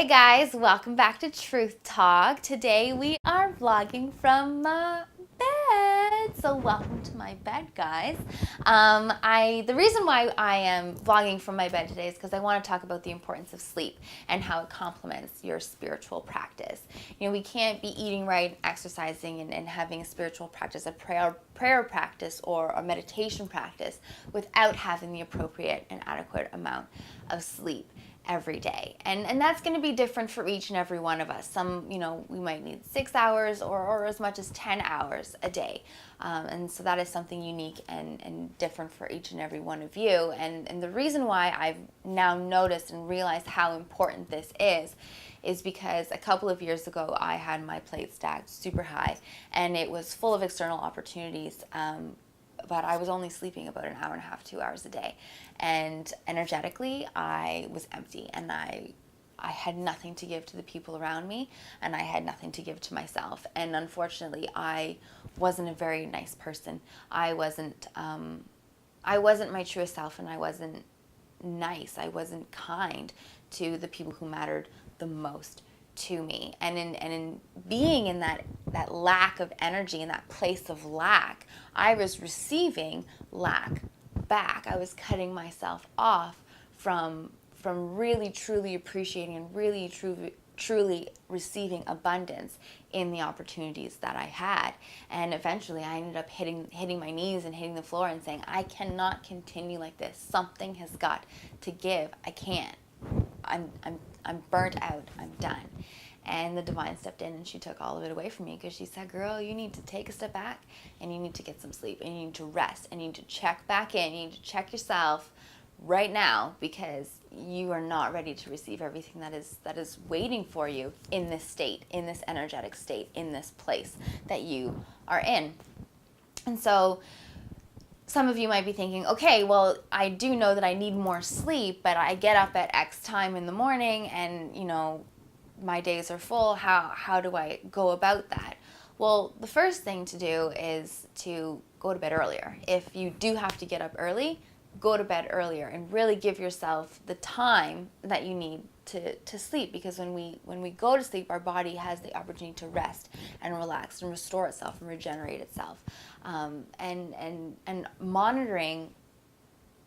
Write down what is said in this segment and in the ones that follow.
Hey guys, welcome back to Truth Talk. Today we are vlogging from bed. So welcome to my bed, guys. The reason why I am vlogging from my bed today is because I want to talk about the importance of sleep and how it complements your spiritual practice. You know, we can't be eating right, exercising, and having a spiritual practice, a prayer practice or a meditation practice without having the appropriate and adequate amount of sleep every day. And that's going to be different for each and every one of us. Some, we might need 6 hours or as much as 10 hours a day. And so that is something unique and different for each and every one of you. And the reason why I've now noticed and realized how important this is because a couple of years ago I had my plate stacked super high and it was full of external opportunities. But I was only sleeping about an hour and a half, 2 hours a day. And energetically, I was empty and I had nothing to give to the people around me and I had nothing to give to myself. And unfortunately, I wasn't a very nice person. I wasn't my truest self, and I wasn't nice. I wasn't kind to the people who mattered the most to me. And in being in that lack of energy, in that place of lack, I was receiving lack back. I was cutting myself off from really truly appreciating and really truly receiving abundance in the opportunities that I had. And eventually I ended up hitting my knees and hitting the floor and saying, I cannot continue like this. Something has got to give. I can't. I'm burnt out. I'm done. And the divine stepped in and she took all of it away from me because she said, girl, you need to take a step back and you need to get some sleep and you need to rest and you need to check back in. You need to check yourself right now because you are not ready to receive everything that is waiting for you in this state, in this energetic state, in this place that you are in. And so some of you might be thinking, okay, well, I do know that I need more sleep, but I get up at X time in the morning and, my days are full. How do I go about that? Well, the first thing to do is to go to bed earlier. If you do have to get up early, go to bed earlier and really give yourself the time that you need to sleep, because when we go to sleep, our body has the opportunity to rest and relax and restore itself and regenerate itself. And monitoring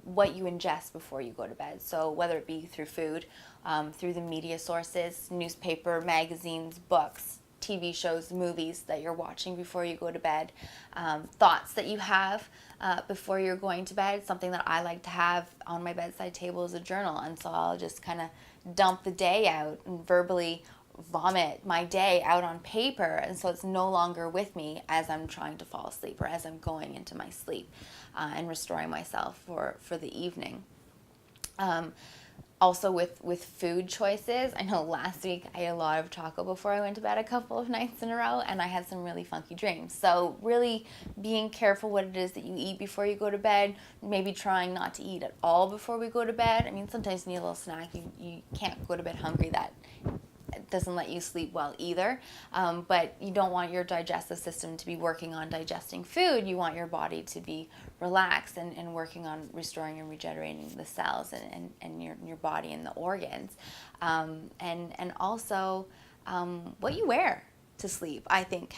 what you ingest before you go to bed. So whether it be through food, through the media sources, newspaper, magazines, books, TV shows, movies that you're watching before you go to bed, thoughts that you have before you're going to bed. Something that I like to have on my bedside table is a journal, and so I'll just kind of dump the day out and verbally vomit my day out on paper, and so it's no longer with me as I'm trying to fall asleep or as I'm going into my sleep and restoring myself for the evening. Also with food choices, I know last week I ate a lot of chocolate before I went to bed a couple of nights in a row, and I had some really funky dreams. So really being careful what it is that you eat before you go to bed, maybe trying not to eat at all before we go to bed. I mean, sometimes you need a little snack. You can't go to bed hungry. That doesn't let you sleep well either, but you don't want your digestive system to be working on digesting food. You want your body to be relaxed and working on restoring and regenerating the cells and your body and the organs, and also what you wear to sleep, I think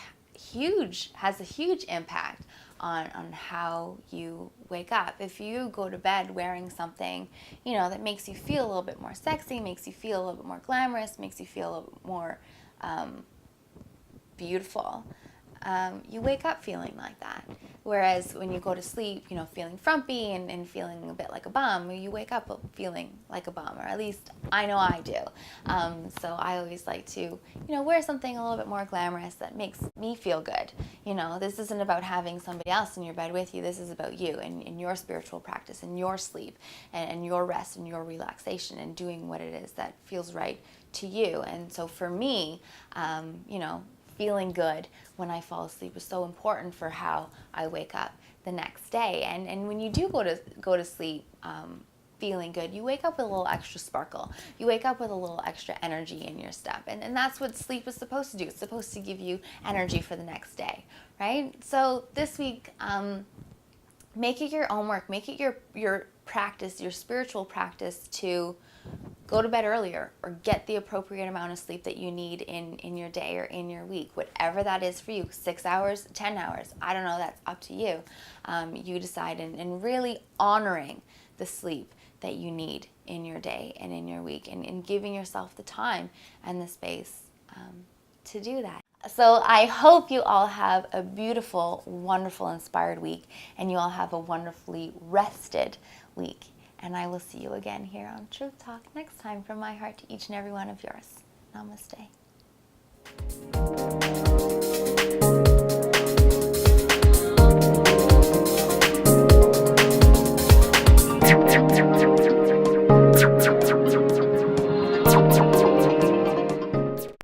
has a huge impact on how you wake up. If you go to bed wearing something, that makes you feel a little bit more sexy, makes you feel a little bit more glamorous, makes you feel a little bit more beautiful, you wake up feeling like that. Whereas when you go to sleep, feeling frumpy and feeling a bit like a bum, you wake up feeling like a bum, or at least I know I do. So I always like to, wear something a little bit more glamorous that makes me feel good. This isn't about having somebody else in your bed with you. This is about you and your spiritual practice and your sleep and your rest and your relaxation and doing what it is that feels right to you. And so for me, feeling good when I fall asleep is so important for how I wake up the next day. And when you do go to sleep feeling good, you wake up with a little extra sparkle. You wake up with a little extra energy in your step. And that's what sleep is supposed to do. It's supposed to give you energy for the next day, right? So this week, make it your own work. Make it your practice, your spiritual practice to go to bed earlier or get the appropriate amount of sleep that you need in your day or in your week, whatever that is for you. 6 hours, 10 hours, I don't know, that's up to you. You decide, and really honoring the sleep that you need in your day and in your week, and giving yourself the time and the space to do that. So I hope you all have a beautiful, wonderful, inspired week, and you all have a wonderfully rested week. And I will see you again here on Truth Talk next time, from my heart to each and every one of yours. Namaste.